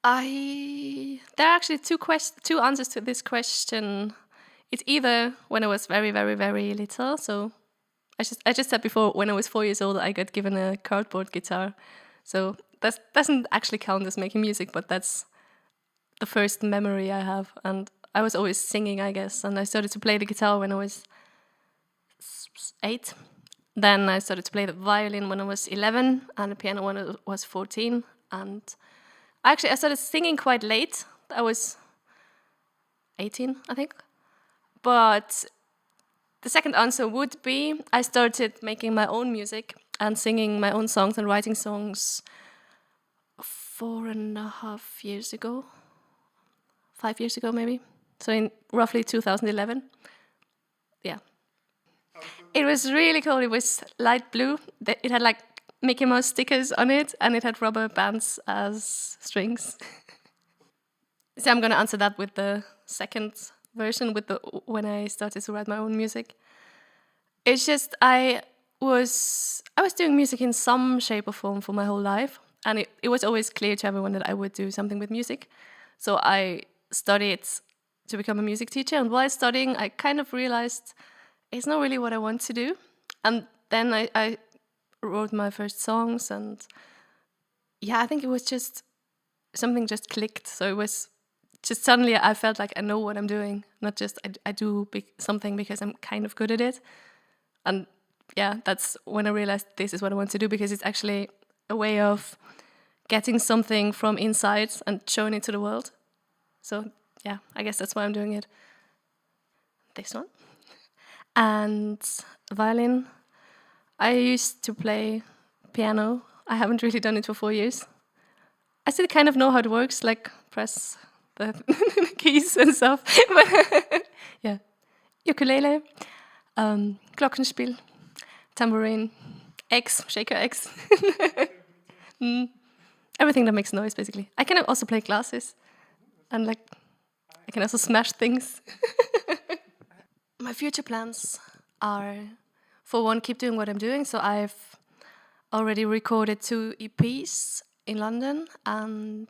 There are actually two answers to this question. It's either when I was very, very, very little. So I just said before, when I was 4 years old, I got given a cardboard guitar. So that doesn't actually count as making music, but that's the first memory I have. And I was always singing, I guess. And I started to play the guitar when I was 8. Then I started to play the violin when I was 11 and the piano when I was 14. And actually, I started singing quite late. I was 18, I think. But the second answer would be I started making my own music and singing my own songs and writing songs 4.5 years ago. 5 years ago, maybe. So in roughly 2011. Yeah. It was really cool. It was light blue. It had like Mickey Mouse stickers on it, and it had rubber bands as strings. So I'm going to answer that with the second version, with when I started to write my own music. It's just I was doing music in some shape or form for my whole life, and it was always clear to everyone that I would do something with music. So I studied to become a music teacher, and while studying, I kind of realized it's not really what I want to do. And then I wrote my first songs, and yeah, I think it was just something just clicked. So it was just suddenly I felt like I know what I'm doing, not just I do something because I'm kind of good at it. And yeah, that's when I realized this is what I want to do, because it's actually a way of getting something from inside and showing it to the world. So yeah, I guess that's why I'm doing it. This one. And violin. I used to play piano. I haven't really done it for 4 years. I still kind of know how it works, like press the keys and stuff. Yeah. Ukulele, Glockenspiel, tambourine, shaker X. Everything that makes noise, basically. I can also play glasses, and like I can also smash things. My future plans are, for one, keep doing what I'm doing. So I've already recorded 2 EPs in London, and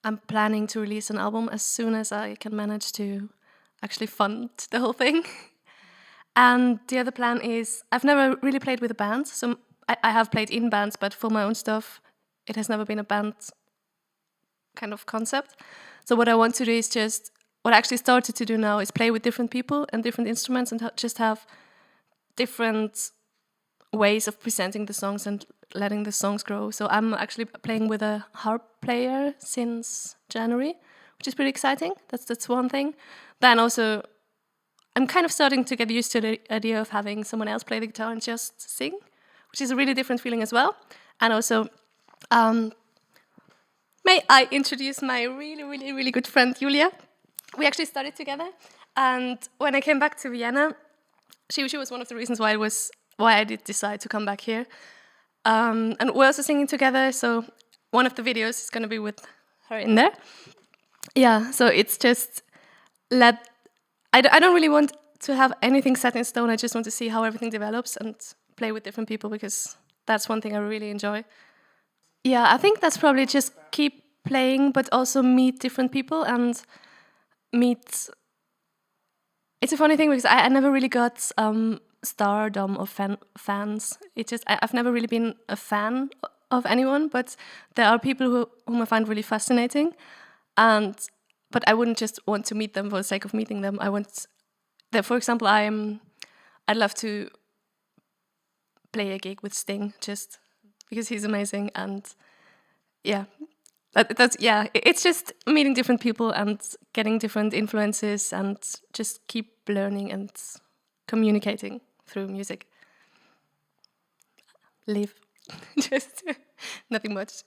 I'm planning to release an album as soon as I can manage to actually fund the whole thing. And the other plan is, I've never really played with a band. So I have played in bands, but for my own stuff, it has never been a band kind of concept. So what I want to do is just, what I actually started to do now is play with different people and different instruments, and just have different ways of presenting the songs and letting the songs grow. So I'm actually playing with a harp player since January, which is pretty exciting. That's one thing. Then also, I'm kind of starting to get used to the idea of having someone else play the guitar and just sing, which is a really different feeling as well. And also, may I introduce my really, really, really good friend, Julia. We actually studied together. And when I came back to Vienna, she was one of the reasons why I did decide to come back here. And we're also singing together, so one of the videos is going to be with her in there. Yeah, so it's just I don't really want to have anything set in stone. I just want to see how everything develops and play with different people, because that's one thing I really enjoy. Yeah, I think that's probably just keep playing, but also meet different people and meet. It's a funny thing because I never really got stardom of fans. It's just I've never really been a fan of anyone, but there are people whom I find really fascinating, but I wouldn't just want to meet them for the sake of meeting them. I want that, for example, I'd love to play a gig with Sting just because he's amazing, and yeah. It's just meeting different people and getting different influences and just keep learning and communicating through music. Live. Just nothing much.